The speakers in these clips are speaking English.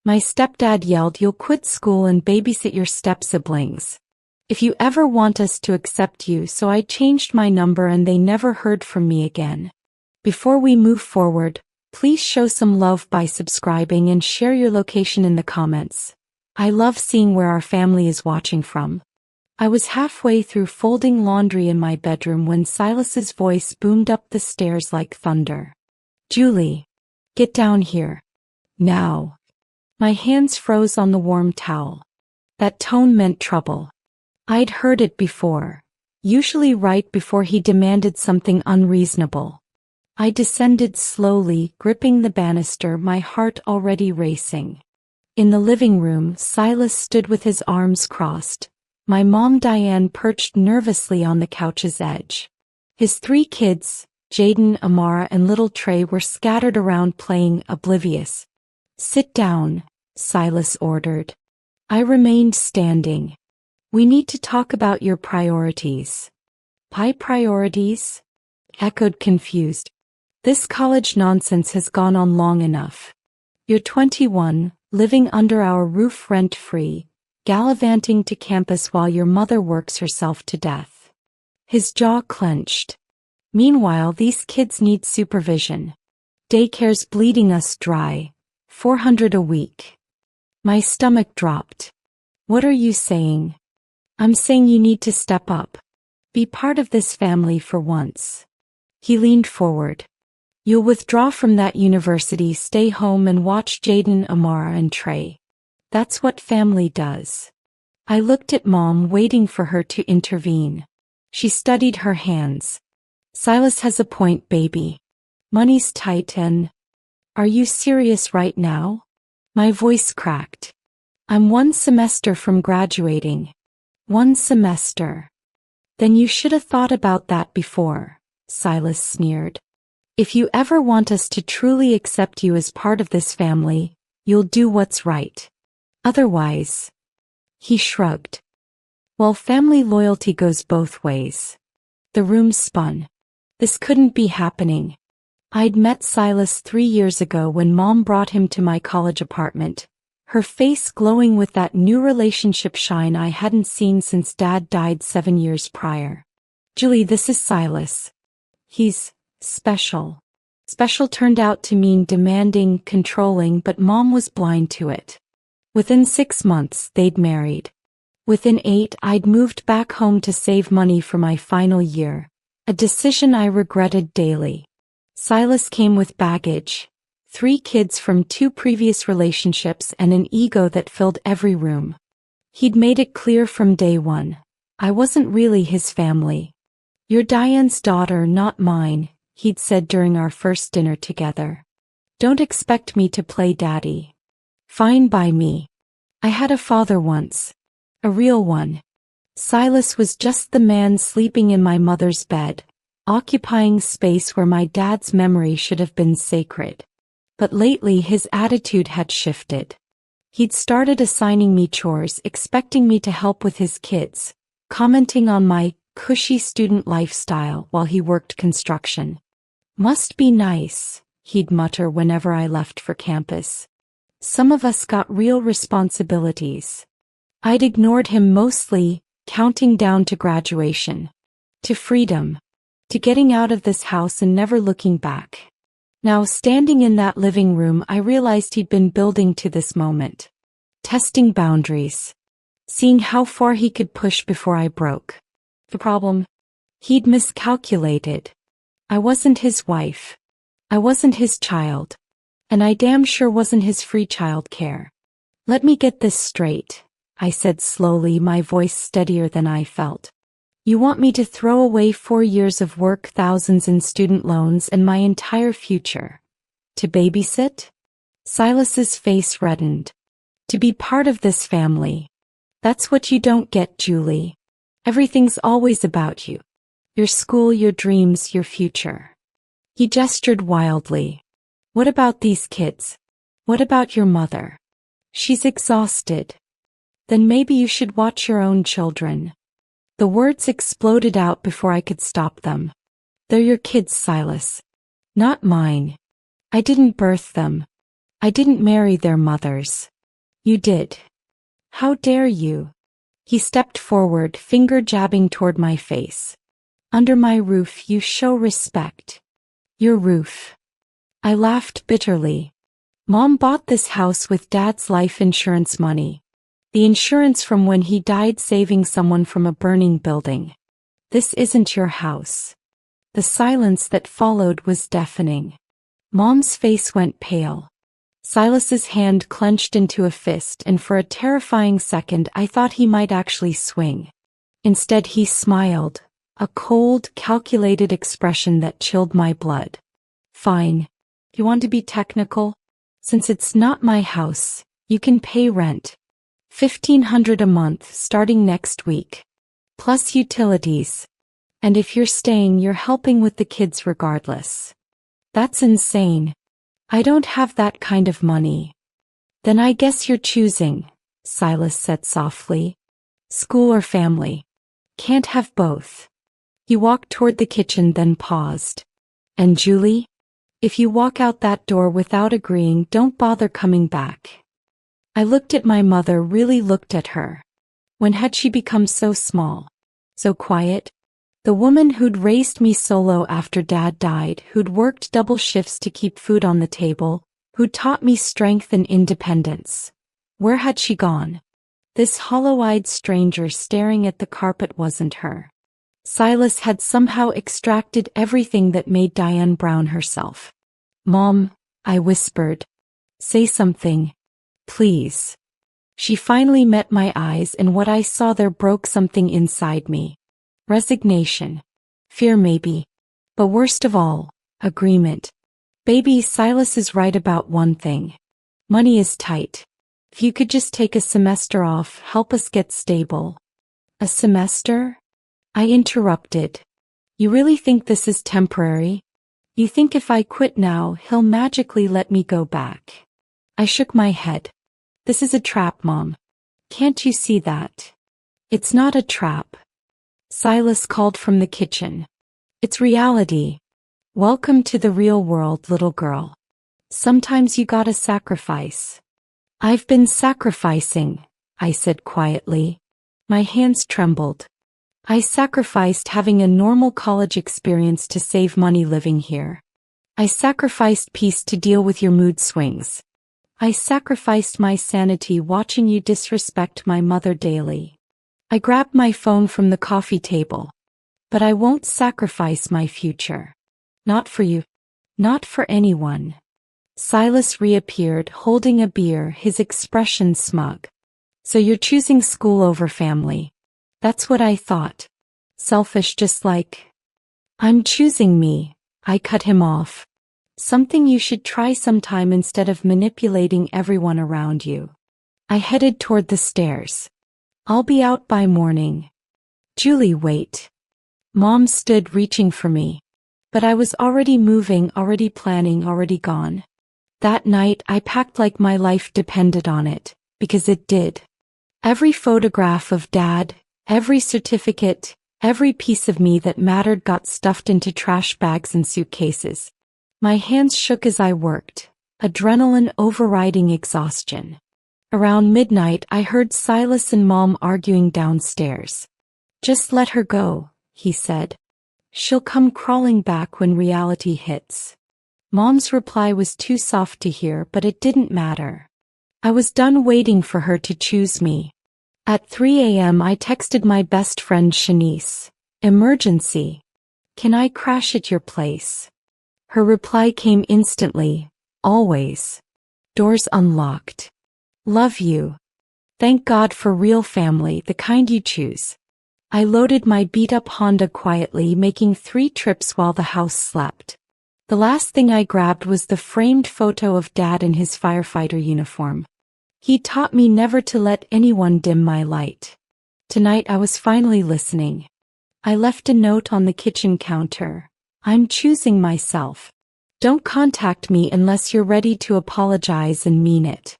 My stepdad yelled, "You'll quit school and babysit your step-siblings. If you ever want us to accept you," so I changed my number and they never heard from me again. Before we move forward, please show some love by subscribing and share your location in the comments. I love seeing where our family is watching from. I was halfway through folding laundry in my bedroom when Silas's voice boomed up the stairs like thunder. "Julie, get down here. Now." My hands froze on the warm towel. That tone meant trouble. I'd heard it before, usually right before he demanded something unreasonable. I descended slowly, gripping the banister, my heart already racing. In the living room, Silas stood with his arms crossed. My mom Diane perched nervously on the couch's edge. His 3 kids, Jaden, Amara and little Trey, were scattered around playing oblivious. "Sit down," Silas ordered. I remained standing. "We need to talk about your priorities." "My priorities?" echoed confused. "This college nonsense has gone on long enough. You're 21, living under our roof rent-free, gallivanting to campus while your mother works herself to death." His jaw clenched. "Meanwhile, these kids need supervision. Daycare's bleeding us dry, $400 a week." My stomach dropped. "What are you saying?" "I'm saying you need to step up. Be part of this family for once." He leaned forward. "You'll withdraw from that university, stay home and watch Jaden, Amara and Trey. That's what family does." I looked at Mom, waiting for her to intervene. She studied her hands. "Silas has a point, baby. Money's tight and—" "Are you serious right now?" My voice cracked. "I'm 1 semester from graduating." 1 semester. "Then you should have thought about that before," Silas sneered. "If you ever want us to truly accept you as part of this family, you'll do what's right. Otherwise—" He shrugged. "Well, family loyalty goes both ways." The room spun. This couldn't be happening. I'd met Silas 3 years ago when Mom brought him to my college apartment, her face glowing with that new relationship shine I hadn't seen since Dad died 7 years prior. "Julie, this is Silas. He's special." Special turned out to mean demanding, controlling, but Mom was blind to it. Within 6 months, they'd married. Within 8, I'd moved back home to save money for my final year, a decision I regretted daily. Silas came with baggage, 3 kids from 2 previous relationships and an ego that filled every room. He'd made it clear from day one, I wasn't really his family. "You're Diane's daughter, not mine," he'd said during our first dinner together. "Don't expect me to play daddy." Fine by me. I had a father once. A real one. Silas was just the man sleeping in my mother's bed, occupying space where my dad's memory should have been sacred. But lately his attitude had shifted. He'd started assigning me chores, expecting me to help with his kids, commenting on my cushy student lifestyle while he worked construction. "Must be nice," he'd mutter whenever I left for campus. "Some of us got real responsibilities." I'd ignored him mostly, counting down to graduation. To freedom. To getting out of this house and never looking back. Now, standing in that living room, I realized he'd been building to this moment. Testing boundaries. Seeing how far he could push before I broke. The problem? He'd miscalculated. I wasn't his wife. I wasn't his child. And I damn sure wasn't his free child care. "Let me get this straight," I said slowly, my voice steadier than I felt. "You want me to throw away 4 years of work, thousands in student loans, and my entire future? To babysit?" Silas's face reddened. "To be part of this family. That's what you don't get, Julie. Everything's always about you. Your school, your dreams, your future." He gestured wildly. "What about these kids? What about your mother? She's exhausted. Then maybe you should watch your own children." The words exploded out before I could stop them. "They're your kids, Silas. Not mine. I didn't birth them. I didn't marry their mothers. You did. How dare you? He stepped forward, finger jabbing toward my face. Under my roof you show respect. Your roof. I laughed bitterly. Mom bought this house with Dad's life insurance money. The insurance from when he died saving someone from a burning building. This isn't your house. The silence that followed was deafening. Mom's face went pale. Silas's hand clenched into a fist, and for a terrifying second I thought he might actually swing. Instead he smiled, a cold, calculated expression that chilled my blood. Fine. You want to be technical? Since it's not my house, you can pay rent. $1,500 a month starting next week. Plus utilities. And if you're staying, you're helping with the kids regardless. That's insane. I don't have that kind of money. Then I guess you're choosing, Silas said softly. School or family. Can't have both. He walked toward the kitchen, then paused. And Julie? If you walk out that door without agreeing, don't bother coming back. I looked at my mother, really looked at her. When had she become so small? So quiet? The woman who'd raised me solo after Dad died, who'd worked double shifts to keep food on the table, who'd taught me strength and independence. Where had she gone? This hollow-eyed stranger staring at the carpet wasn't her. Silas had somehow extracted everything that made Diane Brown herself. Mom, I whispered. Say something. Please. She finally met my eyes, and what I saw there broke something inside me. Resignation. Fear maybe. But worst of all, agreement. Baby, Silas is right about one thing. Money is tight. If you could just take a semester off, help us get stable. A semester? I interrupted. You really think this is temporary? You think if I quit now, he'll magically let me go back? I shook my head. This is a trap, Mom. Can't you see that? It's not a trap. Silas called from the kitchen. It's reality. Welcome to the real world, little girl. Sometimes you gotta sacrifice. I've been sacrificing, I said quietly. My hands trembled. I sacrificed having a normal college experience to save money living here. I sacrificed peace to deal with your mood swings. I sacrificed my sanity watching you disrespect my mother daily. I grabbed my phone from the coffee table. But I won't sacrifice my future. Not for you. Not for anyone. Silas reappeared, holding a beer, his expression smug. So you're choosing school over family. That's what I thought. Selfish just like. I'm choosing me, I cut him off. Something you should try sometime instead of manipulating everyone around you. I headed toward the stairs. I'll be out by morning. Julie, wait. Mom stood reaching for me. But I was already moving, already planning, already gone. That night I packed like my life depended on it, because it did. Every photograph of Dad, every certificate, every piece of me that mattered got stuffed into trash bags and suitcases. My hands shook as I worked, adrenaline overriding exhaustion. Around midnight I heard Silas and Mom arguing downstairs. Just let her go, he said. She'll come crawling back when reality hits. Mom's reply was too soft to hear, but it didn't matter. I was done waiting for her to choose me. At 3 a.m. I texted my best friend Shanice. Emergency. Can I crash at your place? Her reply came instantly. Always. Doors unlocked. Love you. Thank God for real family, the kind you choose. I loaded my beat-up Honda quietly, making 3 trips while the house slept. The last thing I grabbed was the framed photo of Dad in his firefighter uniform. He taught me never to let anyone dim my light. Tonight I was finally listening. I left a note on the kitchen counter. I'm choosing myself. Don't contact me unless you're ready to apologize and mean it.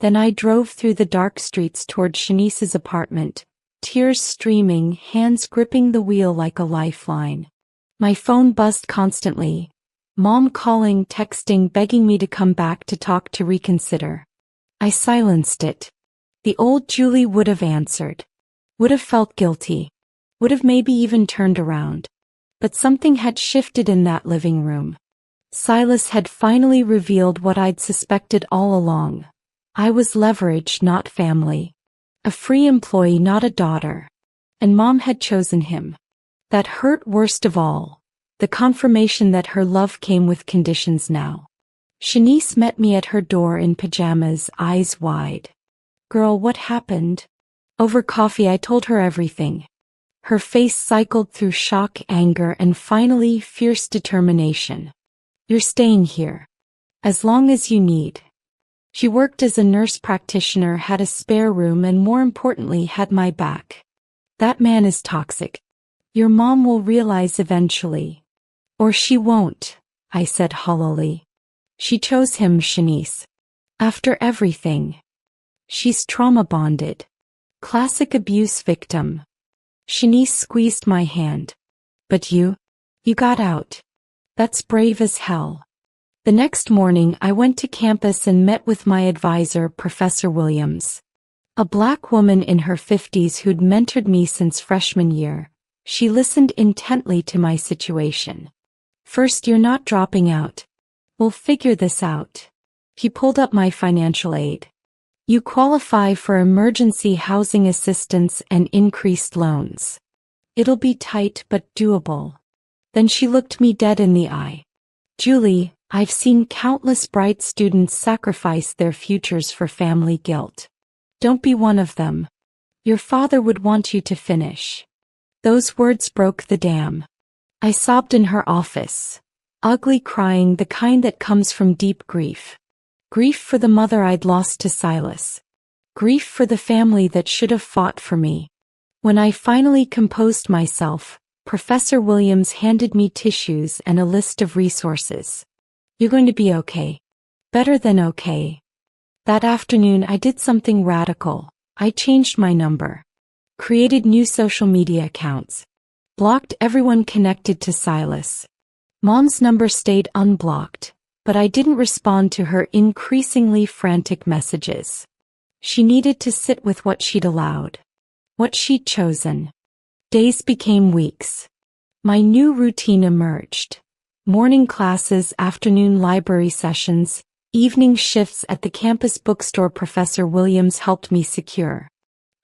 Then I drove through the dark streets toward Shanice's apartment, tears streaming, hands gripping the wheel like a lifeline. My phone buzzed constantly. Mom calling, texting, begging me to come back to talk, to reconsider. I silenced it. The old Julie would have answered. Would have felt guilty. Would have maybe even turned around. But something had shifted in that living room. Silas had finally revealed what I'd suspected all along. I was leverage, not family. A free employee, not a daughter. And Mom had chosen him. That hurt worst of all. The confirmation that her love came with conditions now. Shanice met me at her door in pajamas, eyes wide. Girl, what happened? Over coffee I told her everything. Her face cycled through shock, anger, and finally fierce determination. You're staying here. As long as you need. She worked as a nurse practitioner, had a spare room, and more importantly had my back. That man is toxic. Your mom will realize eventually. Or she won't, I said hollowly. She chose him, Shanice. After everything. She's trauma bonded. Classic abuse victim. Shanice squeezed my hand. But you got out. That's brave as hell. The next morning I went to campus and met with my advisor, Professor Williams. A black woman in her 50s who'd mentored me since freshman year. She listened intently to my situation. First, you're not dropping out. We'll figure this out. He pulled up my financial aid. You qualify for emergency housing assistance and increased loans. It'll be tight but doable. Then she looked me dead in the eye. Julie, I've seen countless bright students sacrifice their futures for family guilt. Don't be one of them. Your father would want you to finish. Those words broke the dam. I sobbed in her office. Ugly crying, the kind that comes from deep grief. Grief for the mother I'd lost to Silas. Grief for the family that should have fought for me. When I finally composed myself, Professor Williams handed me tissues and a list of resources. You're going to be okay. Better than okay. That afternoon I did something radical. I changed my number. Created new social media accounts. Blocked everyone connected to Silas. Mom's number stayed unblocked, but I didn't respond to her increasingly frantic messages. She needed to sit with what she'd allowed. What she'd chosen. Days became weeks. My new routine emerged. Morning classes, afternoon library sessions, evening shifts at the campus bookstore Professor Williams helped me secure.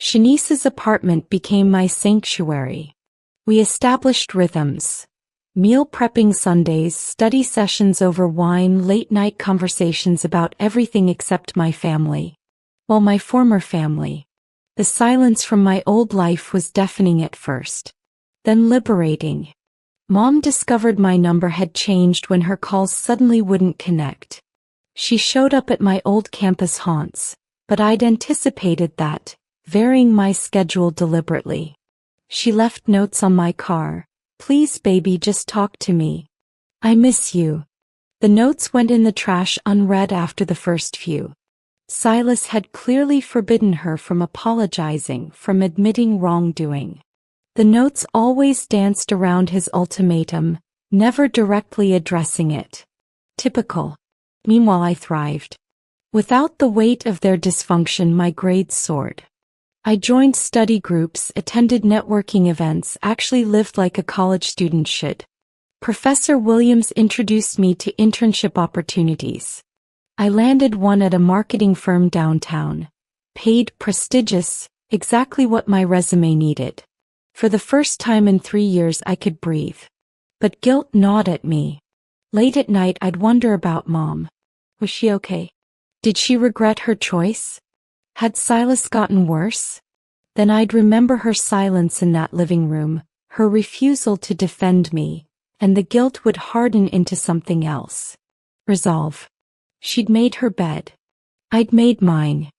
Shanice's apartment became my sanctuary. We established rhythms. Meal prepping Sundays, study sessions over wine, late-night conversations about everything except my family. Well, my former family. The silence from my old life was deafening at first. Then liberating. Mom discovered my number had changed when her calls suddenly wouldn't connect. She showed up at my old campus haunts, but I'd anticipated that, varying my schedule deliberately. She left notes on my car. Please, baby, just talk to me. I miss you. The notes went in the trash unread after the first few. Silas had clearly forbidden her from apologizing, from admitting wrongdoing. The notes always danced around his ultimatum, never directly addressing it. Typical. Meanwhile, I thrived. Without the weight of their dysfunction, my grades soared. I joined study groups, attended networking events, actually lived like a college student should. Professor Williams introduced me to internship opportunities. I landed one at a marketing firm downtown. Paid, prestigious, exactly what my resume needed. For the first time in 3 years I could breathe. But guilt gnawed at me. Late at night I'd wonder about Mom. Was she okay? Did she regret her choice? Had Silas gotten worse? Then I'd remember her silence in that living room, her refusal to defend me, and the guilt would harden into something else. Resolve. She'd made her bed. I'd made mine.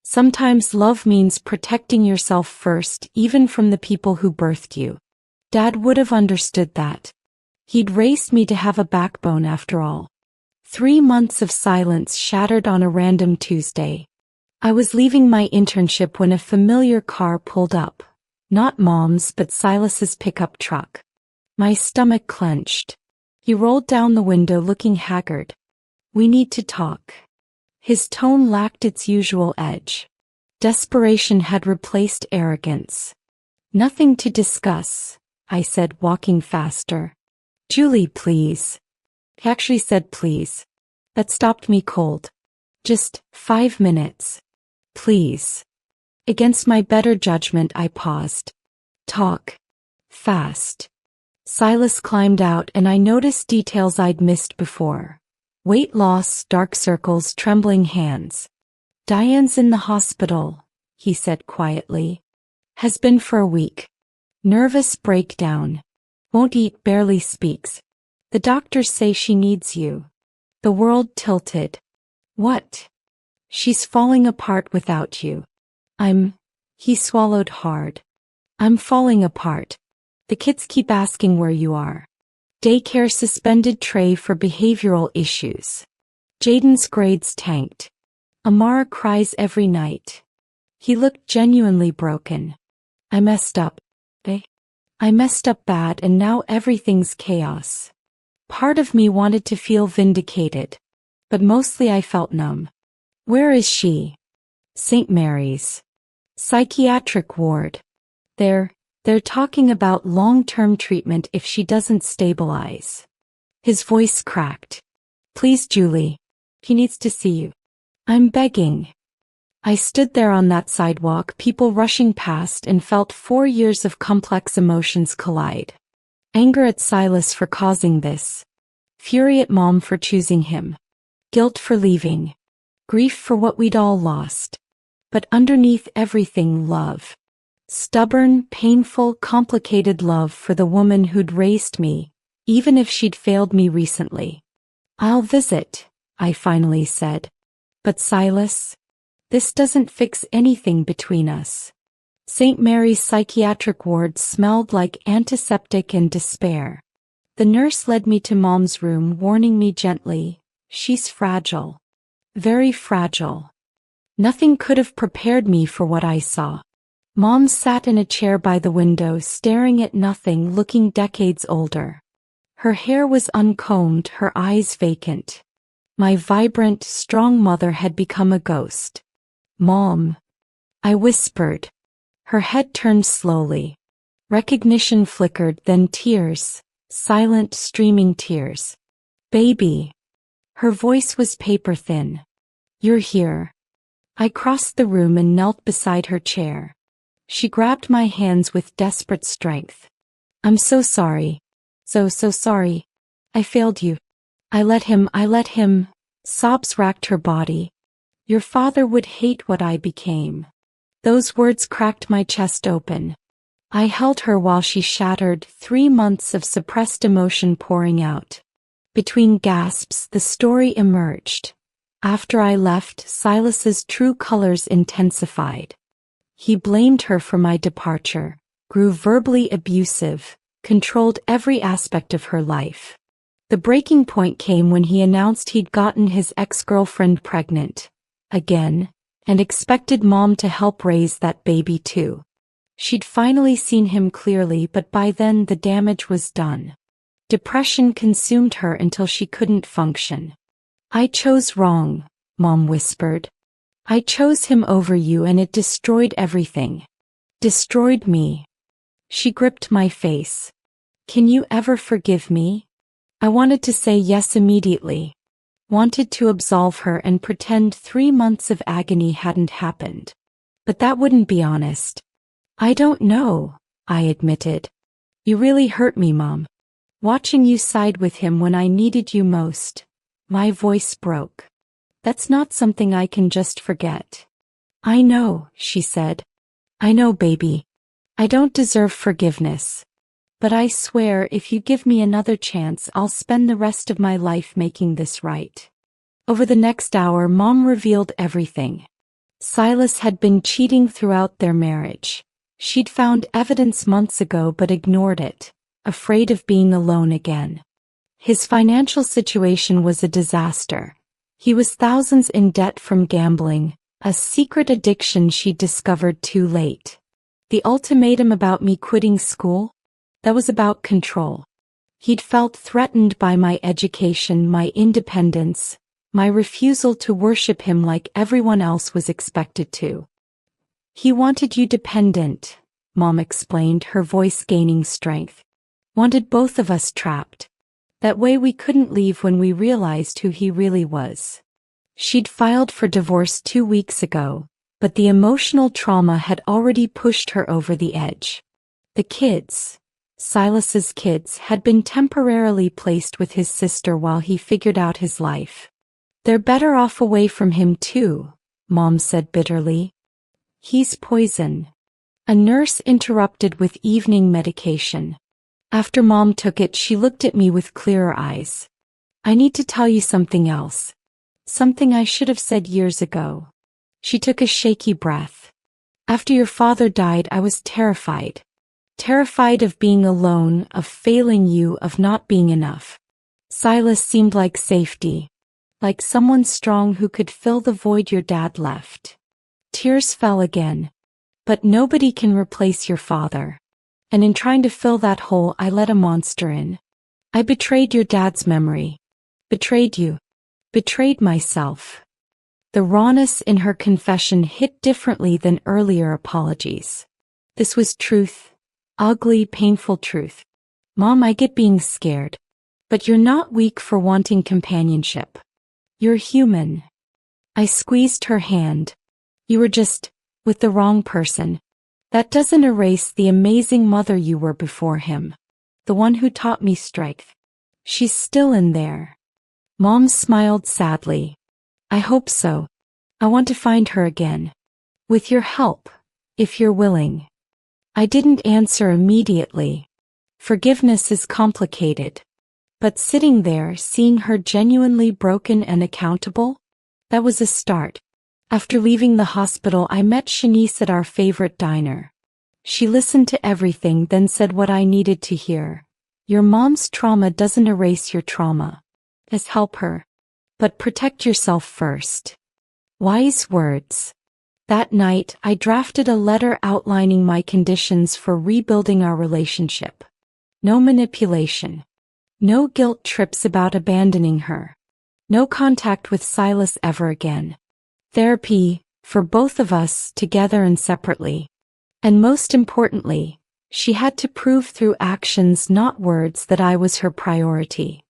Sometimes love means protecting yourself first, even from the people who birthed you. Dad would have understood that. He'd raised me to have a backbone after all. 3 months of silence shattered on a random Tuesday. I was leaving my internship when a familiar car pulled up. Not Mom's, but Silas's pickup truck. My stomach clenched. He rolled down the window looking haggard. We need to talk. His tone lacked its usual edge. Desperation had replaced arrogance. Nothing to discuss, I said, walking faster. Julie, please. He actually said please. That stopped me cold. Just 5 minutes. Please. Against my better judgment, I paused. Talk. Fast. Silas climbed out and I noticed details I'd missed before. Weight loss, dark circles, trembling hands. Diane's in the hospital, he said quietly. Has been for a week. Nervous breakdown. Won't eat, barely speaks. The doctors say she needs you. The world tilted. What? She's falling apart without you. He swallowed hard. I'm falling apart. The kids keep asking where you are. Daycare suspended Trey for behavioral issues. Jaden's grades tanked. Amara cries every night. He looked genuinely broken. I messed up. I messed up bad and now everything's chaos. Part of me wanted to feel vindicated. But mostly I felt numb. Where is she? St. Mary's. Psychiatric ward. They're talking about long-term treatment if she doesn't stabilize. His voice cracked. Please, Julie. He needs to see you. I'm begging. I stood there on that sidewalk, people rushing past, and felt 4 years of complex emotions collide. Anger at Silas for causing this. Fury at Mom for choosing him. Guilt for leaving. Grief for what we'd all lost. But underneath everything, love. Stubborn, painful, complicated love for the woman who'd raised me, even if she'd failed me recently. I'll visit, I finally said. But Silas? This doesn't fix anything between us. St. Mary's psychiatric ward smelled like antiseptic and despair. The nurse led me to Mom's room, warning me gently, she's fragile. Very fragile. Nothing could have prepared me for what I saw. Mom sat in a chair by the window, staring at nothing, looking decades older. Her hair was uncombed, her eyes vacant. My vibrant, strong mother had become a ghost. Mom. I whispered. Her head turned slowly. Recognition flickered, then tears. Silent, streaming tears. Baby. Her voice was paper thin. You're here. I crossed the room and knelt beside her chair. She grabbed my hands with desperate strength. I'm so sorry. So sorry. I failed you. I let him. Sobs racked her body. Your father would hate what I became. Those words cracked my chest open. I held her while she shattered, 3 months of suppressed emotion pouring out. Between gasps, the story emerged. After I left, Silas's true colors intensified. He blamed her for my departure, grew verbally abusive, controlled every aspect of her life. The breaking point came when he announced he'd gotten his ex-girlfriend pregnant, again, and expected Mom to help raise that baby too. She'd finally seen him clearly, but by then the damage was done. Depression consumed her until she couldn't function. I chose wrong, Mom whispered. I chose him over you and it destroyed everything. Destroyed me. She gripped my face. Can you ever forgive me? I wanted to say yes immediately. Wanted to absolve her and pretend 3 months of agony hadn't happened. But that wouldn't be honest. I don't know, I admitted. You really hurt me, Mom. Watching you side with him when I needed you most. My voice broke. That's not something I can just forget. I know, she said. I know, baby. I don't deserve forgiveness. But I swear if you give me another chance, I'll spend the rest of my life making this right. Over the next hour, Mom revealed everything. Silas had been cheating throughout their marriage. She'd found evidence months ago but ignored it, afraid of being alone again. His financial situation was a disaster. He was thousands in debt from gambling, a secret addiction she'd discovered too late. The ultimatum about me quitting school? That was about control. He'd felt threatened by my education, my independence, My refusal to worship him like everyone else was expected to. He wanted you dependent, Mom explained, her voice gaining strength. Wanted both of us trapped. That way we couldn't leave when we realized who he really was. She'd filed for divorce 2 weeks ago, but the emotional trauma had already pushed her over the edge. The kids, Silas's kids, had been temporarily placed with his sister while he figured out his life. They're better off away from him too, Mom said bitterly. He's poison. A nurse interrupted with evening medication. After Mom took it, she looked at me with clearer eyes. I need to tell you something else. Something I should have said years ago. She took a shaky breath. After your father died, I was terrified. Terrified of being alone, of failing you, of not being enough. Silas seemed like safety. Like someone strong who could fill the void your dad left. Tears fell again. But nobody can replace your father. And in trying to fill that hole, I let a monster in. I betrayed your dad's memory. Betrayed you. Betrayed myself. The rawness in her confession hit differently than earlier apologies. This was truth. Ugly, painful truth. Mom, I get being scared. But you're not weak for wanting companionship. You're human. I squeezed her hand. You were just with the wrong person. That doesn't erase the amazing mother you were before him. The one who taught me strength. She's still in there. Mom smiled sadly. I hope so. I want to find her again. With your help, if you're willing. I didn't answer immediately. Forgiveness is complicated. But sitting there, seeing her genuinely broken and accountable, that was a start. After leaving the hospital, I met Shanice at our favorite diner. She listened to everything, then said what I needed to hear. Your mom's trauma doesn't erase your trauma. Just help her. But protect yourself first. Wise words. That night, I drafted a letter outlining my conditions for rebuilding our relationship. No manipulation. No guilt trips about abandoning her. No contact with Silas ever again. Therapy, for both of us, together and separately. And most importantly, she had to prove through actions, not words, that I was her priority.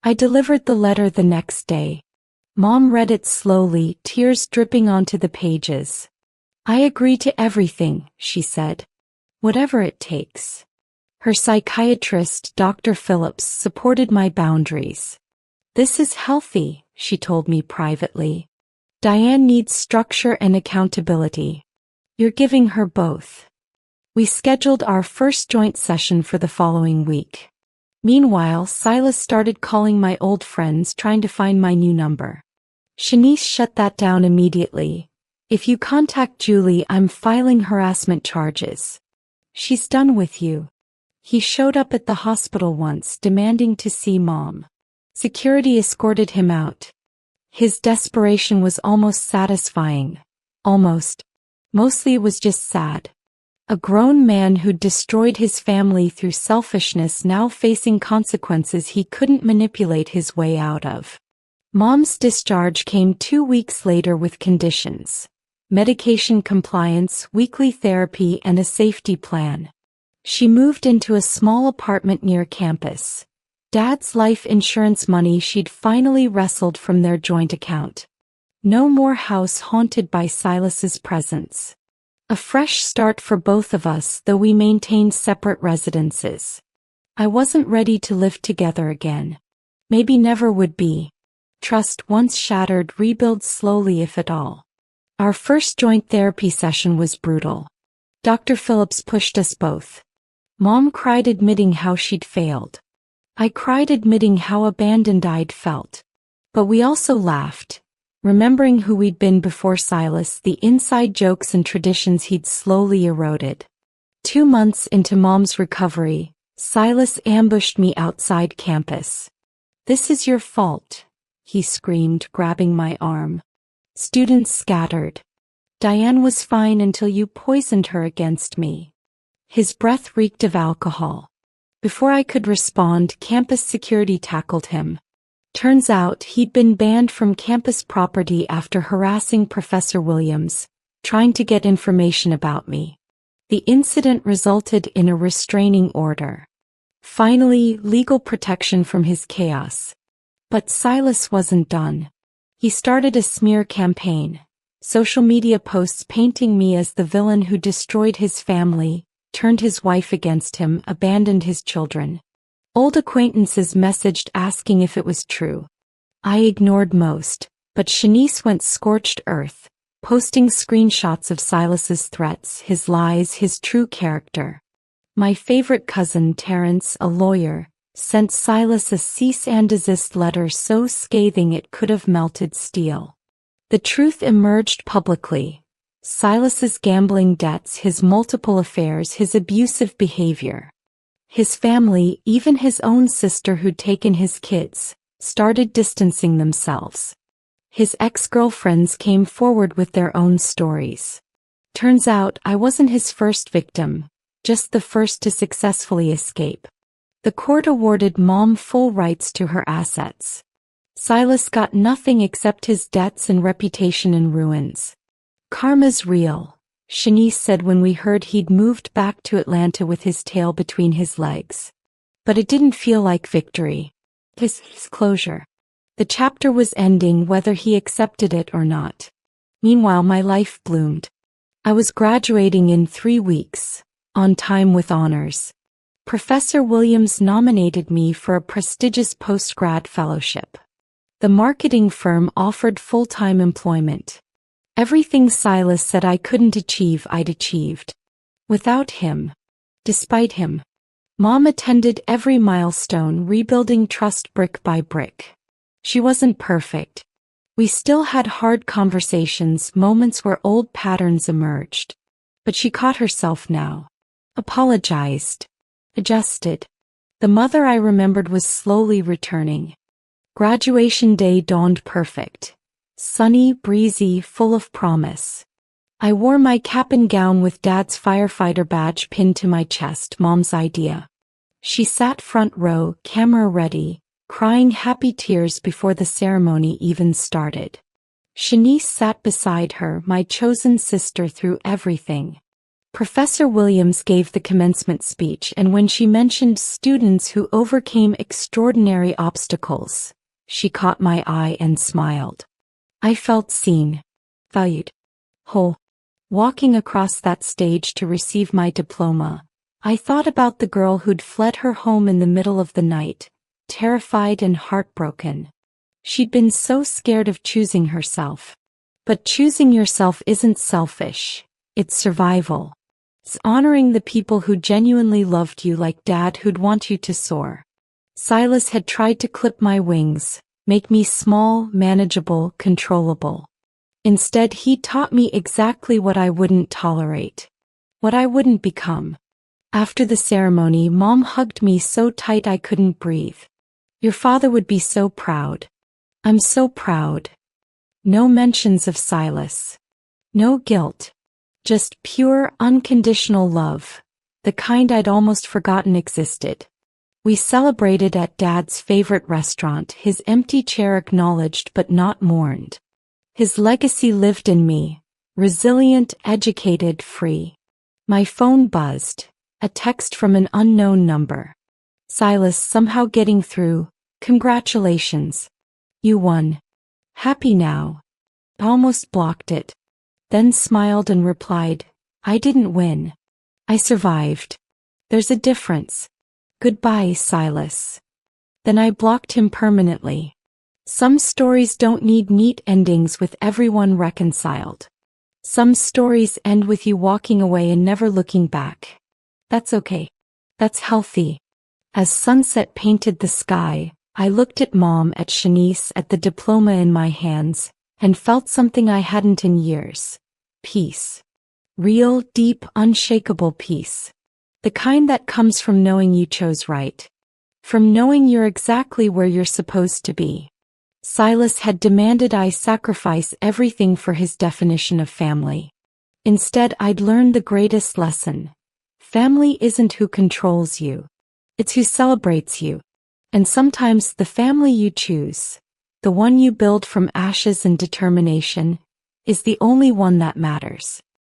I delivered the letter the next day. Mom read it slowly, tears dripping onto the pages. I agree to everything, she said. Whatever it takes. Her psychiatrist, Dr. Phillips, supported my boundaries. This is healthy, she told me privately. Diane needs structure and accountability. You're giving her both. We scheduled our first joint session for the following week. Meanwhile, Silas started calling my old friends, trying to find my new number. Shanice shut that down immediately. If you contact Julie, I'm filing harassment charges. She's done with you. He showed up at the hospital once, demanding to see Mom. Security escorted him out. His desperation was almost satisfying. Almost. Mostly it was just sad. A grown man who'd destroyed his family through selfishness, now facing consequences he couldn't manipulate his way out of. Mom's discharge came 2 weeks later with conditions. Medication compliance, weekly therapy, and a safety plan. She moved into a small apartment near campus. Dad's life insurance money she'd finally wrestled from their joint account. No more house haunted by Silas's presence. A fresh start for both of us, though we maintained separate residences. I wasn't ready to live together again. Maybe never would be. Trust once shattered, rebuild slowly if at all. Our first joint therapy session was brutal. Dr. Phillips pushed us both. Mom cried admitting how she'd failed. I cried admitting how abandoned I'd felt. But we also laughed, remembering who we'd been before Silas, the inside jokes and traditions he'd slowly eroded. 2 months into Mom's recovery, Silas ambushed me outside campus. "This is your fault," he screamed, grabbing my arm. Students scattered. "Diane was fine until you poisoned her against me." His breath reeked of alcohol. Before I could respond, campus security tackled him. Turns out he'd been banned from campus property after harassing Professor Williams, trying to get information about me. The incident resulted in a restraining order. Finally, legal protection from his chaos. But Silas wasn't done. He started a smear campaign. Social media posts painting me as the villain who destroyed his family, turned his wife against him, abandoned his children. Old acquaintances messaged asking if it was true. I ignored most, but Shanice went scorched earth, posting screenshots of Silas's threats, his lies, his true character. My favorite cousin Terrence, a lawyer, sent Silas a cease and desist letter so scathing it could have melted steel. The truth emerged publicly. Silas's gambling debts, his multiple affairs, his abusive behavior. His family, even his own sister who'd taken his kids, started distancing themselves. His ex-girlfriends came forward with their own stories. Turns out I wasn't his first victim, just the first to successfully escape. The court awarded Mom full rights to her assets. Silas got nothing except his debts and reputation in ruins. Karma's real, Shanice said when we heard he'd moved back to Atlanta with his tail between his legs. But it didn't feel like victory. His closure. The chapter was ending whether he accepted it or not. Meanwhile, my life bloomed. I was graduating in 3 weeks, on time with honors. Professor Williams nominated me for a prestigious postgrad fellowship. The marketing firm offered full-time employment. Everything Silas said I couldn't achieve, I'd achieved. Without him. Despite him. Mom attended every milestone, rebuilding trust brick by brick. She wasn't perfect. We still had hard conversations, moments where old patterns emerged. But she caught herself now. Apologized. Adjusted. The mother I remembered was slowly returning. Graduation day dawned perfect. Sunny, breezy, full of promise. I wore my cap and gown with Dad's firefighter badge pinned to my chest, Mom's idea. She sat front row, camera ready, crying happy tears before the ceremony even started. Shanice sat beside her, my chosen sister through everything. Professor Williams gave the commencement speech, and when she mentioned students who overcame extraordinary obstacles, she caught my eye and smiled. I felt seen, valued, whole. Walking across that stage to receive my diploma, I thought about the girl who'd fled her home in the middle of the night, terrified and heartbroken. She'd been so scared of choosing herself. But choosing yourself isn't selfish, it's survival. It's honoring the people who genuinely loved you, like Dad who'd want you to soar. Silas had tried to clip my wings, make me small, manageable, controllable. Instead, he taught me exactly what I wouldn't tolerate. What I wouldn't become. After the ceremony, Mom hugged me so tight I couldn't breathe. Your father would be so proud. I'm so proud. No mentions of Silas. No guilt. Just pure, unconditional love. The kind I'd almost forgotten existed. We celebrated at Dad's favorite restaurant, his empty chair acknowledged but not mourned. His legacy lived in me, resilient, educated, free. My phone buzzed, a text from an unknown number. Silas, somehow getting through, congratulations. You won. Happy now. Almost blocked it. Then smiled and replied, I didn't win. I survived. There's a difference. Goodbye, Silas. Then I blocked him permanently. Some stories don't need neat endings with everyone reconciled. Some stories end with you walking away and never looking back. That's okay. That's healthy. As sunset painted the sky, I looked at Mom, at Shanice, at the diploma in my hands, and felt something I hadn't in years. Peace. Real, deep, unshakable peace. The kind that comes from knowing you chose right. From knowing you're exactly where you're supposed to be. Silas had demanded I sacrifice everything for his definition of family. Instead, I'd learned the greatest lesson. Family isn't who controls you. It's who celebrates you. And sometimes the family you choose, the one you build from ashes and determination, is the only one that matters.